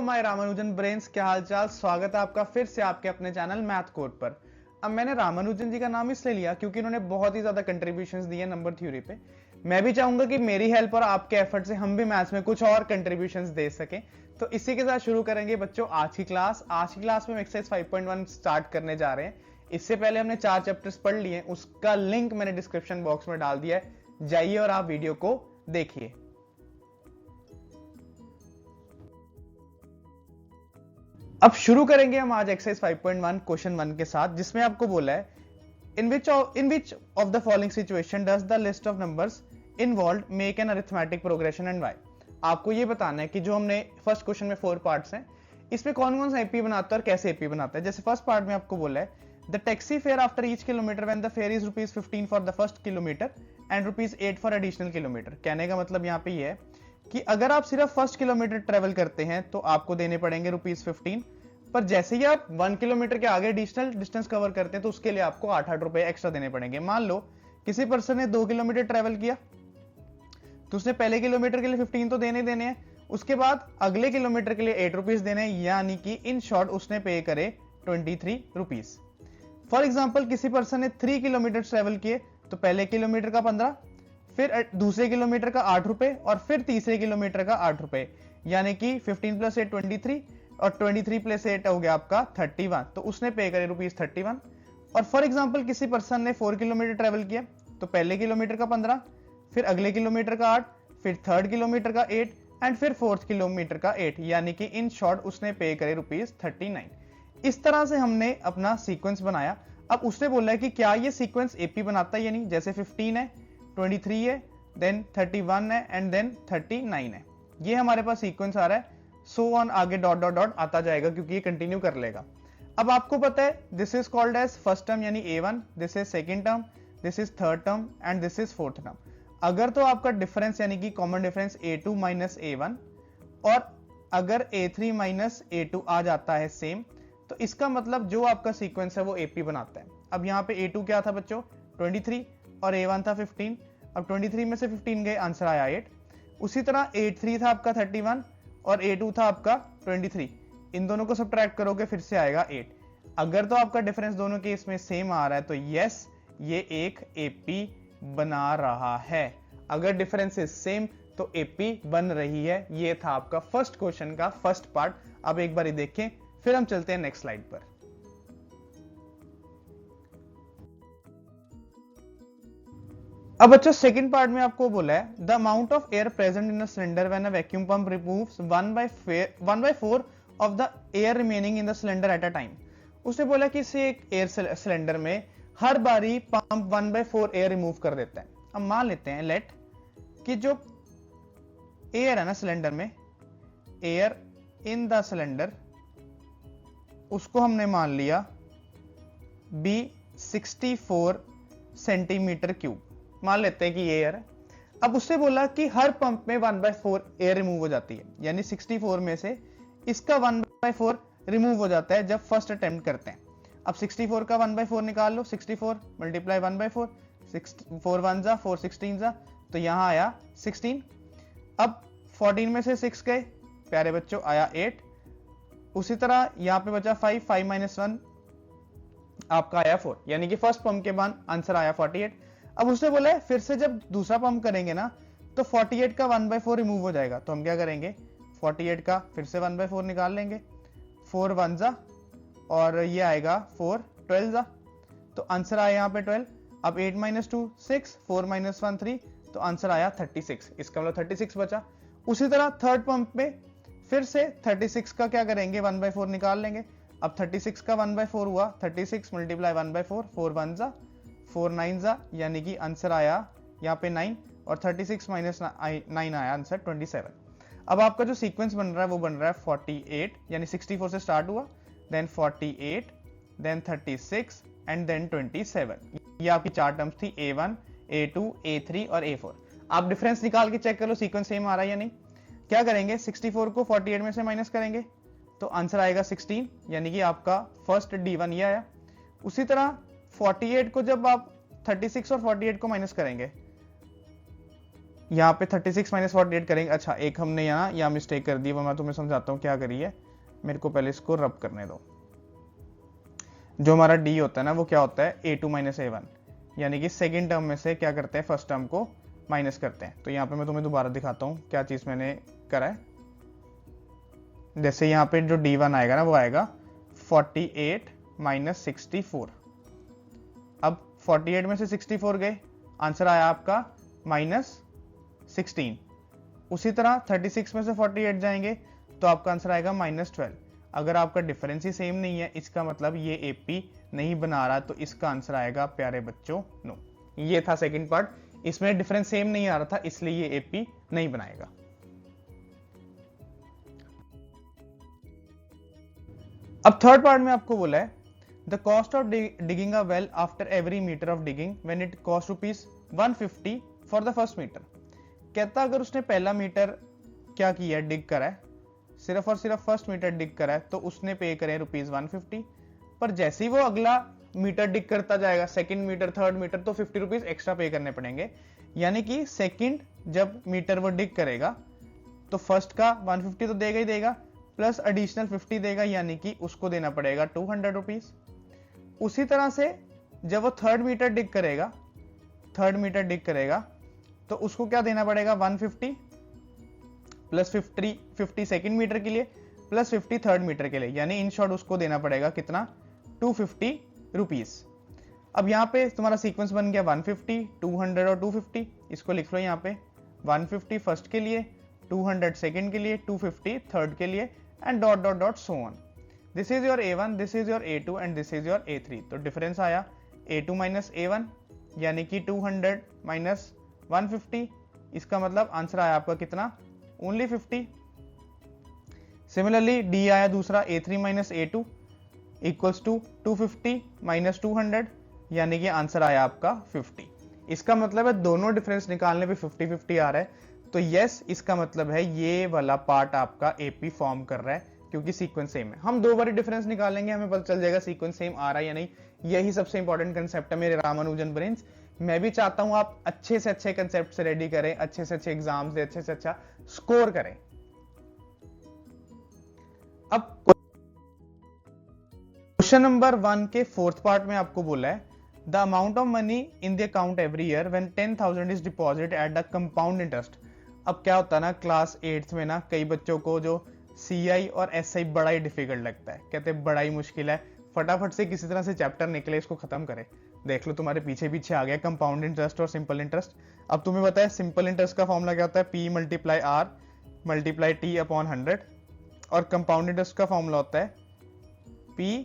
My Ramanujan brains, क्या हाल चाल। स्वागत है आपका फिर से आपके अपने चैनल मैथ कोड पर। अब मैंने रामानुजन जी का नाम इसलिए लिया क्योंकि इन्होंने बहुत ही ज्यादा कंट्रीब्यूशंस दिए नंबर थ्योरी पे। मैं भी चाहूंगा कि मेरी हेल्प और आपके एफर्ट से हम भी मैथ्स में कुछ और कंट्रीब्यूशंस दे सकें। तो इसी के साथ शुरू करेंगे बच्चों आज की क्लास। आज की क्लास में हम एक्सरसाइज 5.1 स्टार्ट करने जा रहे हैं। इससे पहले हमने 4 चैप्टर्स पढ़ लिए, उसका लिंक मैंने डिस्क्रिप्शन बॉक्स में डाल दिया है, जाइए और आप वीडियो को देखिए। अब शुरू करेंगे हम आज एक्सरसाइज 5.1 क्वेश्चन 1 के साथ, जिसमें आपको बोला है in which of the following situation does the list of numbers involved make an arithmetic progression and why. आपको ये बताना है कि जो हमने फर्स्ट क्वेश्चन में 4 पार्ट्स हैं, इसमें कौन कौन सा एपी बनाता है और कैसे एपी बनाता है। जैसे फर्स्ट पार्ट में आपको बोला है the taxi fare after each kilometre when the fair is ₹15 for the first kilometre and ₹8 for additional kilometre. कहने का मतलब यहाँ पे ये है कि अगर आप सिर्फ फर्स्ट किलोमीटर ट्रेवल करते हैं तो आपको देने पड़ेंगे ₹15, पर जैसे ही आप 1 किलोमीटर के आगे एडिशनल डिस्टेंस कवर करते हैं तो उसके लिए आपको 8 रुपए एक्स्ट्रा देने पड़ेंगे। मान लो किसी पर्सन ने 2 किलोमीटर ट्रेवल किया तो उसने पहले किलोमीटर के लिए 15 तो देने हैं, उसके बाद अगले किलोमीटर के लिए 8 रुपीज देने, यानी कि इन शॉर्ट उसने पे करे 23 रुपीज। फॉर एग्जाम्पल किसी पर्सन ने 3 किलोमीटर ट्रेवल किए तो पहले किलोमीटर का 15, फिर दूसरे किलोमीटर का 8 रुपए और फिर तीसरे किलोमीटर का 8 रुपए, यानी कि 15 + 8 23 और 23 + 8 हो गया आपका 31, तो उसने पे करे ₹31। और फॉर एग्जाम्पल किसी पर्सन ने 4 किलोमीटर ट्रेवल किया तो पहले किलोमीटर का 15, फिर अगले किलोमीटर का 8, फिर थर्ड किलोमीटर का 8 एंड फिर फोर्थ किलोमीटर का 8, यानी कि इन शॉर्ट उसने पे करे ₹39। इस तरह से हमने अपना सीक्वेंस बनाया। अब उसने बोला है कि क्या ये सीक्वेंस एपी बनाता है या नहीं। जैसे 15 है, 23 है, देन 31 है एंड देन 39 है। ये हमारे पास सीक्वेंस आ रहा है, सो ऑन आगे डॉट डॉट डॉट आता जाएगा क्योंकि ये कंटिन्यू कर लेगा। अब आपको पता है this is called as first term यानी A1, this is second term, this is third term and this is fourth term. अगर तो आपका डिफरेंस यानी कि कॉमन डिफरेंस A2 - A1 और अगर A3 - A2 आ जाता है सेम, तो इसका मतलब जो आपका सीक्वेंस है वो एपी बनाता है। अब यहाँ पे A2 क्या था बच्चों 23 और A1 था 15। अब 23 में से 15 गए, आंसर आया 8। उसी तरह A3 था आपका 31 और A2 था आपका 23। इन दोनों को सब्ट्रैक्ट करोगे फिर से आएगा 8। अगर तो आपका डिफरेंस दोनों केस में सेम आ रहा है तो यस ये एक एपी बना रहा है। अगर डिफरेंस इज सेम तो एपी बन रही है। ये था आपका फर्स्ट क्वेश्चन का फर्स्ट पार्ट। अब एक बार देखें, फिर हम चलते हैं नेक्स्ट स्लाइड पर। अब बच्चों सेकंड पार्ट में आपको बोला है the amount of air present in a cylinder when a vacuum pump removes 1/4 of the air remaining in the cylinder at a time. उसने बोला कि इसे एक एयर सिलेंडर में हर बारी पंप 1/4 एयर रिमूव कर देता है। अब मान लेते हैं लेट कि जो एयर है ना सिलेंडर में, एयर इन द सिलेंडर, उसको हमने मान लिया बी 64 सेंटीमीटर क्यूब। मान लेते हैं कि ये एयर है। अब उससे बोला कि हर पंप में 1/4 एयर रिमूव हो जाती है, यानी 64 में से इसका 1/4 रिमूव हो जाता है जब फर्स्ट अटेम्प्ट करते हैं। अब 64 का 1/4 निकाल लो, 64 × 1/4, 4 1 जा 4 16 जा, तो यहां आया 16। अब 14 में से 6 गए प्यारे बच्चों, आया 8। उसी तरह यहां पे बचा 5, 5 - 1 आपका आया 4, यानी कि फर्स्ट पंप के बाद आंसर आया 48। अब उसने बोला है फिर से जब दूसरा पंप करेंगे ना तो 48 का 1/4 रिमूव हो जाएगा, तो हम क्या करेंगे 48 का फिर से 1/4 निकाल लेंगे, 4 1 जा और ये आएगा 4 12 जा, तो आंसर आया यहाँ पे 12। अब 8 - 2 6, 4 - 1 3, तो आंसर आया 36। इसका मतलब 36 बचा। उसी तरह थर्ड पंप में फिर से 36 का क्या करेंगे 1/4 निकाल लेंगे। अब 36 का 1/4 हुआ, 36 × 1/4, 4 1 जा 4 9 जा, यानी कि आंसर आया यहाँ पे 9 और 36 - 9 आया आंसर 27। अब आपका जो सीक्वेंस बन रहा है वो बन रहा है 48, यानी 64 से स्टार्ट हुआ, देन 48, देन 36 एंड देन 27। ये आपकी 4 टर्म्स थी A1, A2, A3 और A4। आप डिफरेंस निकाल के चेक कर लो सीक्वेंस सेम आ रहा है या नहीं। क्या करेंगे 64 को 48 में से माइनस करेंगे तो आंसर आएगा 16, यानी कि आपका फर्स्ट D1 ये आया। उसी तरह 48 को जब आप 36 और 48 को माइनस करेंगे, यहाँ पे 36 माइनस 48 करेंगे। अच्छा एक हमने यहाँ मिस्टेक कर दी, वो मैं तुम्हें समझाता हूँ क्या करी है। मेरे को पहले इसको रब करने दो। जो हमारा डी होता है ना वो क्या होता है a2 माइनस a1, यानी कि सेकेंड टर्म में से क्या करते हैं फर्स्ट टर्म को माइनस करते हैं। तो यहाँ पे मैं तुम्हें दोबारा दिखाता हूँ क्या चीज मैंने करा है। जैसे यहाँ पे जो d1 आएगा ना वो आएगा 48 माइनस 64। अब 48 में से 64 गए, आंसर आया आपका माइनस 16। उसी तरह 36 में से 48 जाएंगे तो आपका आंसर आएगा माइनस 12। अगर आपका डिफरेंस ही सेम नहीं है इसका मतलब ये एपी नहीं बना रहा, तो इसका आंसर आएगा प्यारे बच्चों नो। ये था सेकंड पार्ट, इसमें डिफरेंस सेम नहीं आ रहा था इसलिए ये एपी नहीं बनाएगा। अब थर्ड पार्ट में आपको बोला है the cost of digging a well after every metre of digging when it cost ₹150 for the first metre. कहता अगर उसने पहला मीटर क्या किया डिग करा है, सिर्फ और सिर्फ फर्स्ट मीटर डिग करा है, तो उसने पे करे ₹150। पर जैसे ही वो अगला मीटर डिग करता जाएगा, सेकंड मीटर थर्ड मीटर, तो ₹50 एक्स्ट्रा पे करने पड़ेंगे। यानी कि सेकंड जब मीटर वो डिग करेगा तो फर्स्ट का 150 तो देगा ही देगा, प्लस एडिशनल 50 देगा, यानी कि उसको देना पड़ेगा ₹200। उसी तरह से जब वो थर्ड मीटर डिग करेगा तो उसको क्या देना पड़ेगा 150 प्लस 50 सेकेंड मीटर के लिए प्लस 50 थर्ड मीटर के लिए, यानी इन शॉर्ट उसको देना पड़ेगा कितना ₹250। अब यहाँ पे तुम्हारा सीक्वेंस बन गया 150, 200 और 250। इसको लिख लो यहाँ पे 150 फर्स्ट के लिए, 200 सेकेंड के लिए, 250 थर्ड के लिए, and dot dot dot so on. This is your A1, this is your A2 and this is your A3। तो डिफरेंस आया A2 माइनस A1 यानी कि 200 माइनस 150। इसका मतलब आंसर आया आपका कितना ओनली 50। सिमिलरली डी आया दूसरा A3 minus A2 equals to 250 minus 200, यानी कि आंसर आया आपका 50। इसका मतलब है दोनों डिफरेंस निकालने पे 50-50 आ रहा है। तो यस, इसका मतलब है ये वाला पार्ट आपका एपी फॉर्म कर रहा है क्योंकि सीक्वेंस सेम है। हम दो बार डिफरेंस निकालेंगे, हमें पता चल जाएगा सीक्वेंस सेम आ रहा है या नहीं। यही सबसे इंपॉर्टेंट कंसेप्ट है मेरे रामानुजन ब्रेन्स। मैं भी चाहता हूं आप अच्छे से अच्छे कंसेप्ट से रेडी करें, अच्छे से अच्छे एग्जाम्स दे, अच्छे से अच्छा स्कोर करें। अब क्वेश्चन नंबर 1 के फोर्थ पार्ट में आपको बोला है the amount of money in the account every year when 10,000 is deposit at the compound interest. अब क्या होता है ना, क्लास 8th में ना कई बच्चों को जो CI और SI बड़ा ही डिफिकल्ट लगता है, कहते हैं बड़ा ही मुश्किल है, फटाफट से किसी तरह से चैप्टर निकले इसको खत्म करे। देख लो तुम्हारे पीछे पीछे आ गया कंपाउंड इंटरेस्ट और सिंपल इंटरेस्ट। अब तुम्हें पता है सिंपल इंटरेस्ट का फॉर्मूला क्या होता है, P multiply R multiply T upon 100, और कंपाउंड इंटरेस्ट का फॉर्मूला होता है P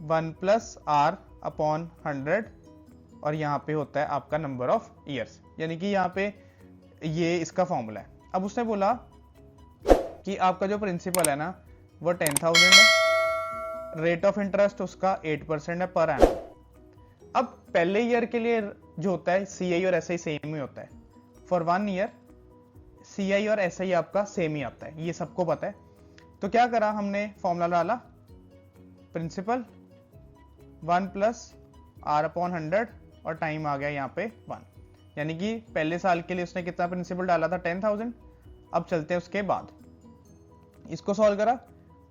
1 प्लस R अपॉन 100, और यहाँ पे होता है आपका नंबर ऑफ ईयर्स, यानी कि यहाँ पे ये इसका फॉर्मूला है। अब उसने बोला कि आपका जो प्रिंसिपल है ना वो 10,000 है, रेट ऑफ इंटरेस्ट उसका 8% है पर एनम। अब पहले ईयर के लिए जो होता है CI और SI सेम ही होता है। फॉर 1 ईयर CI और SI आपका सेम ही आता है, ये सबको पता है। तो क्या करा हमने, फॉर्मूला डाला प्रिंसिपल 1 प्लस R अपॉन 100 और टाइम आ गया यहाँ पे 1, यानी कि पहले साल के लिए उसने कितना प्रिंसिपल डाला था 10,000। अब चलते हैं उसके बाद, इसको सॉल्व करा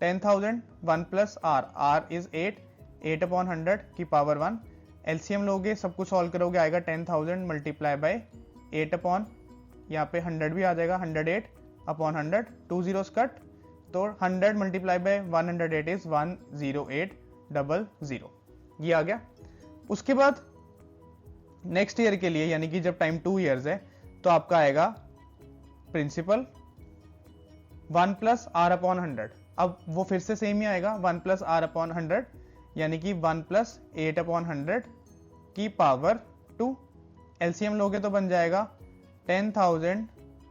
10,000 1 plus R, R is 8 upon 100 की पावर 1, एलसीएम लोगे सब कुछ सॉल्व करोगे आएगा 10,000 मल्टीप्लाई बाय 8 अपॉन यहाँ पे 100 भी आ जाएगा 108 अपॉन 100, 2 zeros कट, तो 100 मल्टीप्लाई बाय 108 इज 10800, ये आ गया। उसके बाद नेक्स्ट ईयर के लिए यानी कि जब टाइम 2 years है तो आपका आएगा प्रिंसिपल 1 प्लस R अपॉन 100। अब वो फिर से सेम ही आएगा 1 प्लस R अपॉन 100, यानी कि 1 प्लस 8 अपॉन 100 की पावर 2, एलसीएम लोगे तो बन जाएगा 10,000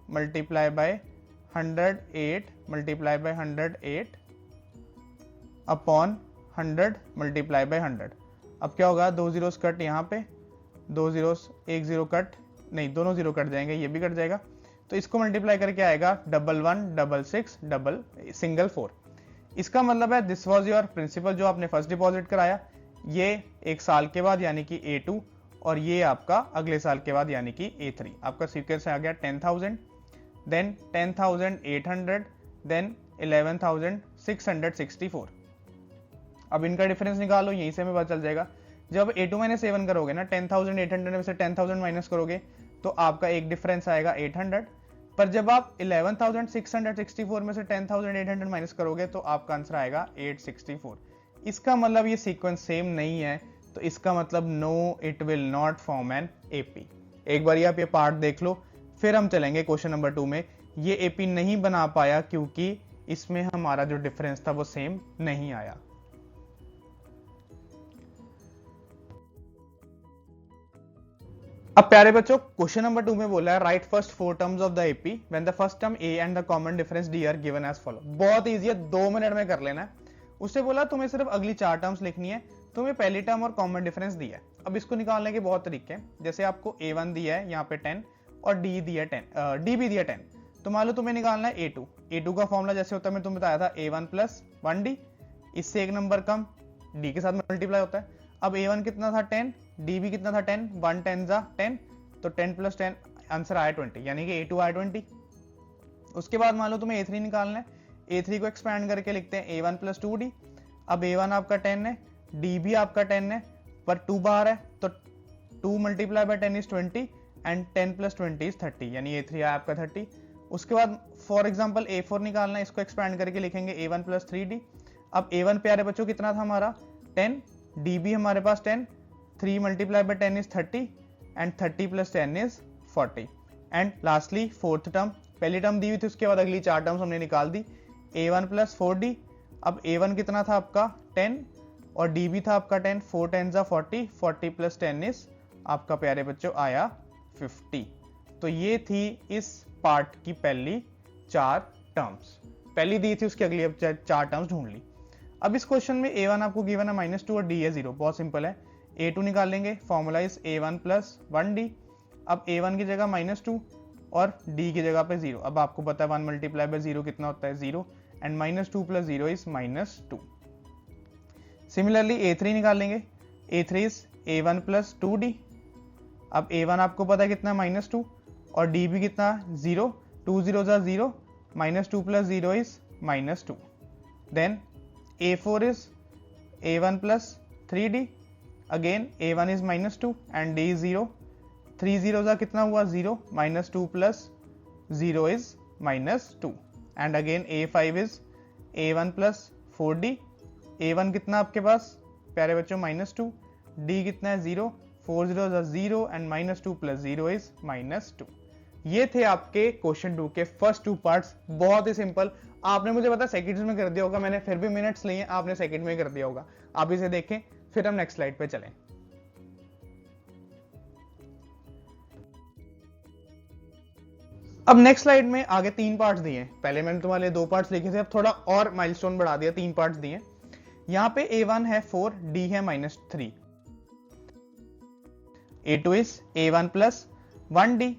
multiply by 108 multiply by 108 upon 100 multiply by 100। अब क्या होगा, 2 zeros कट, यहाँ पे 2 zeros, 1 0 कट, नहीं दोनों 0 कट जाएंगे, ये भी कट जाएगा, तो इसको मल्टीप्लाई करके आएगा 1166 इसका मतलब है दिस वाज योर प्रिंसिपल जो आपने फर्स्ट डिपॉजिट कराया, ये एक साल के बाद यानी कि A2, और ये आपका अगले साल के बाद यानी कि A3। आपका सीक्वेंस आ गया 10,000, देन 10,800, देन 11,664। अब इनका डिफरेंस निकालो, यहीं से हमें पता चल जाएगा। जब A2 माइनस A1 करोगे ना, 10,800 में से 10,000 माइनस करोगे तो आपका एक डिफरेंस आएगा 800, पर जब आप 11,664 में से 10,800 माइनस करोगे तो आपका आंसर आएगा 864। इसका मतलब ये सीक्वेंस सेम नहीं है, तो इसका मतलब no, it will not form an AP. एक बार आप ये पार्ट देख लो, फिर हम चलेंगे क्वेश्चन नंबर 2 में। ये एपी नहीं बना पाया क्योंकि इसमें हमारा जो डिफरेंस था वो सेम नहीं आया। अब प्यारे बच्चों, क्वेश्चन नंबर 2 में बोला है right first 4 terms of the AP when the first term A and the common difference D are given as follow. बहुत इजी है, 2 मिनट में कर लेना है। उससे बोला तुम्हें सिर्फ अगली 4 टर्म्स लिखनी है, तुम्हें पहली टर्म और कॉमन डिफरेंस दिया है। अब इसको निकालने के बहुत तरीके हैं। जैसे आपको A1 दिया है यहाँ पे 10 और D दिया 10, D भी दिया 10, तो मान लो तुम्हें निकालना है A2। A2 का फॉर्मूला जैसे होता है, मैं तुम्हें बताया था A1 प्लस 1D, इससे एक नंबर कम, D के साथ मल्टीप्लाई होता है। अब A1 कितना था 10, D भी कितना था 10, 1 10 जा 10, तो 10 प्लस 10 आंसर आया 20, यानी कि A2 आया 20। उसके बाद मान लो तुम्हें A3 निकालना है। A3 को एक्सपैंड करके लिखते हैं A1 प्लस 2D। अब A1 आपका 10 है, D भी आपका 10 है, पर 2 बाहर है, तो 2 multiply by 10 is 20 and 10 plus 20 is 30, यानी A3 आया आपका 30। उसके बाद फॉर एग्जांपल A4 निकालना है, इसको एक्सपैंड करके लिखेंगे A1 प्लस 3D। अब A1 प्यारे बच्चों कितना था हमारा 10, D भी हमारे पास 10, 3 multiply by 10 is 30 and 30 plus 10 is 40। And lastly fourth term, पहली टर्म दी हुई थी, उसके बाद अगली 4 टर्म्स हमने निकाल दी। A1 प्लस 4D, अब A1 कितना था आपका 10 और D भी था आपका 10, 4 10 जा 40, 40 प्लस 10 इज आपका प्यारे बच्चों आया 50। तो ये थी इस पार्ट की पहली 4 टर्म्स, पहली दी थी उसकी अगली 4 टर्म्स ढूंढ ली। अब इस क्वेश्चन में A1 आपको गिवन है -2 और D है 0, बहुत सिंपल है। A2 निकालेंगे, formula is A1 plus 1D। अब A1 की जगह -2 और D की जगह पे 0। अब आपको पता है 1 मल्टीप्लाई बाय 0 कितना होता है 0, and -2 plus 0 is -2। Similarly A3 निकालेंगे, A3 is A1 plus 2D। अब A1 आपको पता है कितना -2 और D भी कितना 0, 2 0 जा 0, -2 plus 0 is -2। Then A4 is A1 plus 3D, again A1 is -2 and D is 0, 3 0 का कितना हुआ 0, -2 plus 0 is -2, and again A5 is A1 plus 4D, A1 कितना आपके पास प्यारे बच्चों -2, D कितना है 0, 4 0 का 0 and -2 plus 0 is -2। ये थे आपके क्वेश्चन 2 के फर्स्ट 2 पार्ट्स, बहुत ही सिंपल। आपने मुझे पता सेकंड्स में कर दिया होगा, मैंने फिर भी मिनट्स लिए, आपने सेकंड में कर दिया होगा। आप इसे देखें, फिर हम नेक्स्ट स्लाइड पे चलें। अब नेक्स्ट स्लाइड में आगे 3 पार्ट्स दिए हैं, पहले मैंने तुम्हारे लिए 2 पार्ट्स लिखे थे, अब थोड़ा और माइलस्टोन बढ़ा दिया, 3 पार्ट्स दिए। यहाँ पे A1 है 4, D है -3, A2 is A1 plus 1D।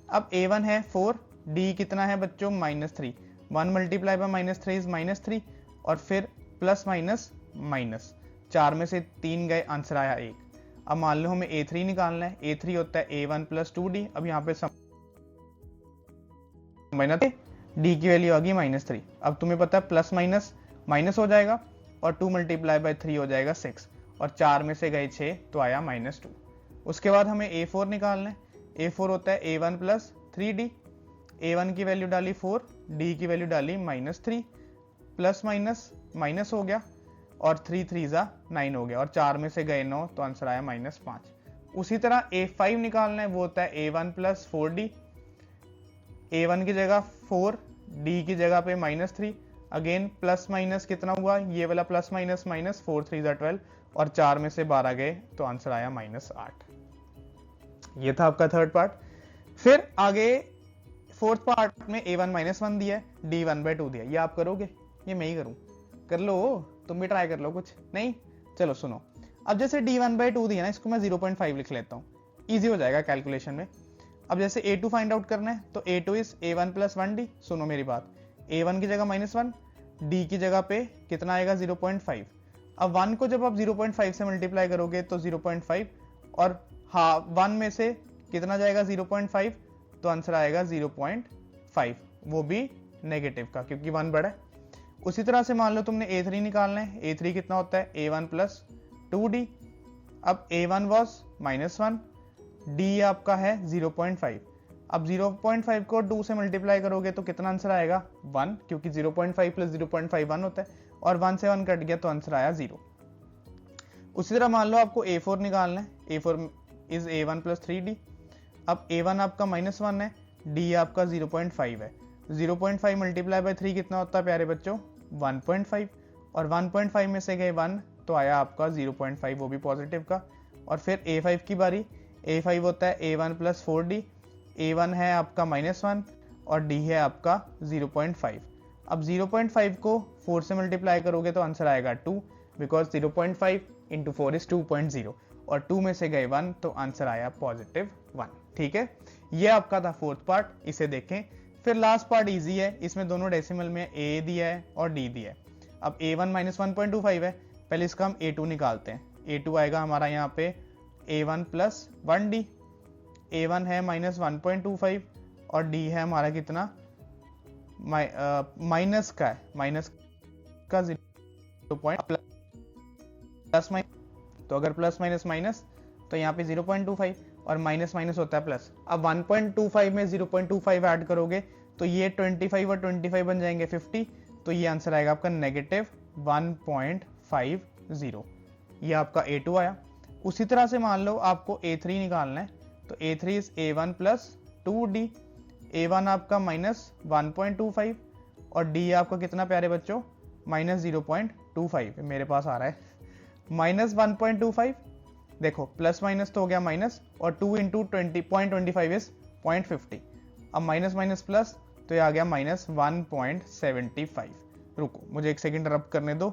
अब A1 है 4, D कितना है बच्चों -3, 1 मल्टीप्लाई बाय -3 इज -3 और फिर प्लस माइनस माइनस, 4 में से 3 गए, आंसर आया 1। अब मान लो हमें A3 निकालना है, A3 होता है A1 प्लस 2D। अब यहाँ पे समझना, D की वैल्यू आ गई -3। अब तुम्हें पता है प्लस माइनस माइनस हो जाएगा और 2 मल्टीप्लाई बाय 3 हो जाएगा 6 और 4 में से गए 6 तो आया -2। उसके बाद हमें A4 निकालना है, A4 होता है A1 प्लस 3D। A1 की वैल्यू डाली 4, D की वैल्यू डाली -3, प्लस माइनस माइनस हो गया और 3 3 जा 9 हो गया और 4 में से गए 9 तो आंसर आया -5। उसी तरह A5 निकालना है, वो होता है A1 प्लस 4D। A1 की जगह 4, D की जगह पे -3, अगेन प्लस माइनस कितना हुआ, ये वाला प्लस माइनस माइनस, 4 3 जा 12 और 4 में से 12 गए तो आंसर आया -8। ये था आपका थर्ड पार्ट। फिर आगे फोर्थ पार्ट में A1 -1 दिया है, D 1/2 दिया। ये आप करोगे, ये मैं ही करूं, कर लो, तुम भी ट्राई कर लो, कुछ नहीं। चलो सुनो, अब जैसे D 1/2 दिया ना, इसको मैं 0.5 लिख लेता हूँ, इजी हो जाएगा कैलकुलेशन में। अब जैसे A2 फाइंड आउट करना है तो A2 is A1 plus 1D। सुनो मेरी बात, A1 की जगह -1, D की जगह पे कितना आएगा 0.5। अब 1 को जब आप 0.5 से मल्टीप्लाई करोगे तो 0.5 और हाँ 1 में से कितना जाएगा 0.5, तो आंसर आएगा 0.5, वो भी नेगेटिव का क्योंकि 1 बड़ा है। उसी तरह से मान लो तुमने A3 निकालना है, A3 कितना होता है A1 प्लस 2D। अब A1 वॉज -1, D आपका है 0.5। अब 0.5 को 2 से मल्टीप्लाई करोगे तो कितना आंसर आएगा 1, क्योंकि 0.5 प्लस 0.5 1 होता है, और 1 से 1 कट गया तो आंसर आया 0। उसी तरह मान लो आपको A4 निकालना है, A4 is A1 plus 3D। अब A1 आपका -1 है, D आपका 0.5 है, 0.5 मल्टीप्लाई बाय 3 कितना होता है प्यारे बच्चों 1.5, और 1.5 में से गए 1 तो आया आपका 0.5, वो भी पॉजिटिव का। और फिर A5 की बारी, A5 होता है A1 प्लस 4D, A1 है आपका -1 और D है आपका 0.5। अब 0.5 को 4 से मल्टीप्लाई करोगे तो आंसर आएगा 2, बिकॉज 0.5 इंटू 4 इज 2.0, और 2 में से गए 1 तो आंसर आया +1। ठीक है, ये आपका था फोर्थ पार्ट, इसे देखें। फिर लास्ट पार्ट इजी है, इसमें दोनों डेसिमल में A दिया है और D दिया है। अब A1 -1.25 है, पहले इसका हम A2 निकालते हैं। A2 आएगा हमारा यहाँ पे A1 प्लस 1D, A1 है -1.25 और D है हमारा कितना माइनस का है, माइनस का 0 प्लस माइनस, तो अगर प्लस माइनस माइनस तो यहाँ पे 0.25 और माइनस माइनस होता है प्लस। अब 1.25 में 0.25 ऐड करोगे तो ये 25 और 25 बन जाएंगे 50, तो ये आंसर आएगा आपका -1.50। ये आपका A2 आया। उसी तरह से मान लो आपको A3 निकालना है, तो A3 is A1 plus 2D, A1 आपका -1.25 और D आपका कितना प्यारे बच्चों -0.25, मेरे पास आ रहा है -1.25। देखो प्लस माइनस तो हो गया माइनस, और 2 इंटू 20.25 इज 0.50। अब माइनस माइनस प्लस तो ये आ गया -1.75। रुको मुझे एक सेकंड रब करने दो,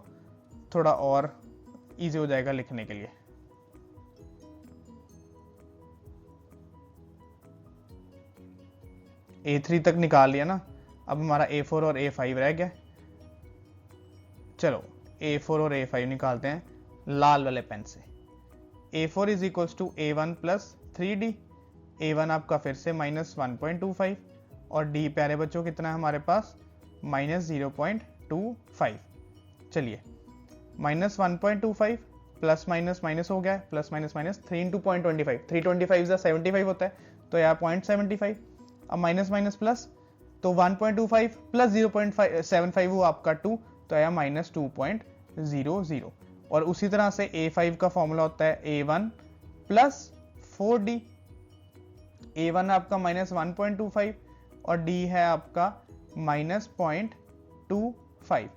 थोड़ा और इजी हो जाएगा लिखने के लिए। A3 तक निकाल लिया ना, अब हमारा A4 और A5 रह गया। चलो A4 और A5 निकालते हैं लाल वाले पेन से। A4 is equals to A1 plus 3D, A1 आपका फिर से -1.25 और D प्यारे बच्चों कितना है हमारे पास -0.25। चलिए -1.25 प्लस माइनस माइनस हो गया, प्लस माइनस माइनस 3 इंटू 0.25, 325 75 होता है तो यहाँ 0.75। अब माइनस माइनस प्लस तो 1.25 प्लस 0.75 वो आपका 2, तो आया -2.00। और उसी तरह से A5 का फॉर्मूला होता है A1 प्लस 4D, A1 आपका -1.25 और D है आपका -0.25।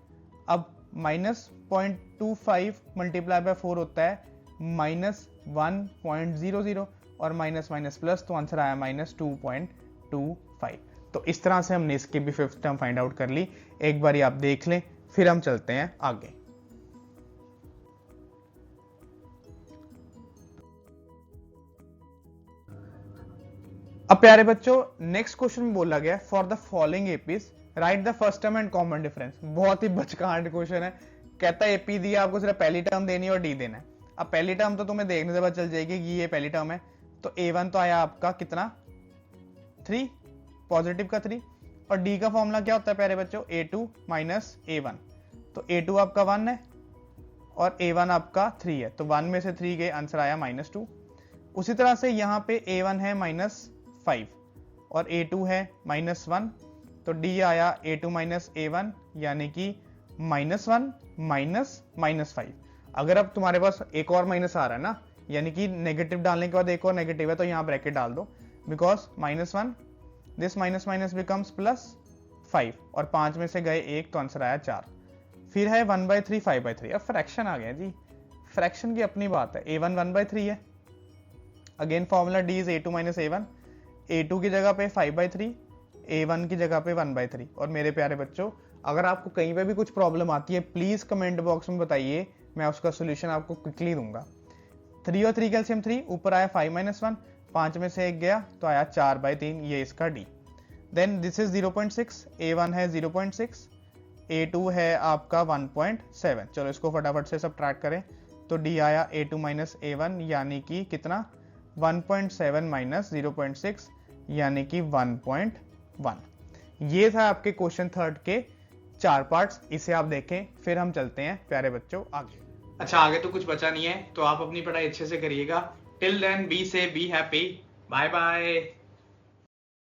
अब -0.25 मल्टीप्लाई बाय 4 होता है -1.00, और माइनस माइनस प्लस तो आंसर आया -2.25। तो इस तरह से हमने इसकी भी फिफ्थ टर्म फाइंड आउट कर ली। एक बार आप देख लें, फिर हम चलते हैं आगे। अब प्यारे बच्चों नेक्स्ट क्वेश्चन में बोला गया for the following APs right the first term and common difference. बहुत ही बचकांड क्वेश्चन है, कहता है एपी दिया आपको सिर्फ पहली टर्म देनी है और डी देना है। अब पहली टर्म तो तुम्हें देखने से पता चल जाएगी कि ये पहली टर्म है, तो A1 तो आया आपका कितना 3, पॉजिटिव का 3, और D का फॉर्मूला क्या होता है प्यारे बच्चों A2 माइनस A1, तो A2 आपका 1 है और A1 आपका 3 है, तो 1 में से 3 गए आंसर आया -2। उसी तरह से यहाँ पे A1 है -5 और A2 है -1, तो D आया A2 माइनस A1 यानी कि -1 माइनस -5। अगर अब तुम्हारे पास एक और माइनस आ रहा है ना, यानी कि नेगेटिव डालने के बाद एक और नेगेटिव है, तो यहाँ ब्रैकेट डाल दो, because -1 this minus minus becomes +5 और 5 में से गए 1 तो आंसर आया 4। फिर है 1/3 5/3। अब फ्रैक्शन आ गया जी, फ्रैक्शन की अपनी बात है। A1 1/3 है, again formula D is A2 minus A1, A2 की जगह पे 5/3, A1 की जगह पे 1/3। और मेरे प्यारे बच्चों अगर आपको कहीं पे भी कुछ प्रॉब्लम आती है प्लीज कमेंट बॉक्स में बताइए, मैं उसका सोल्यूशन आपको क्विकली दूंगा। 3 और 3 कैल्शियम 3, ऊपर आया 5 - 1, 5 में से 1 गया तो आया 4/3, ये इसका D। Then this is 0.6, A1 है 0.6, A2 है आपका 1.7। चलो इसको फटाफट से सब्ट्रैक्ट करें, तो D आया A2 माइनस A1 यानी कि कितना 1.7 माइनस 0.6 यानी कि 1.1। ये था आपके क्वेश्चन थर्ड के 4 पार्ट्स, इसे आप देखें। फिर हम चलते हैं प्यारे बच्चों आगे। अच्छा, आगे तो कुछ बचा नहीं है, तो आप अपनी पढ़ाई अच्छे से करिएगा। Till then be happy. Bye bye.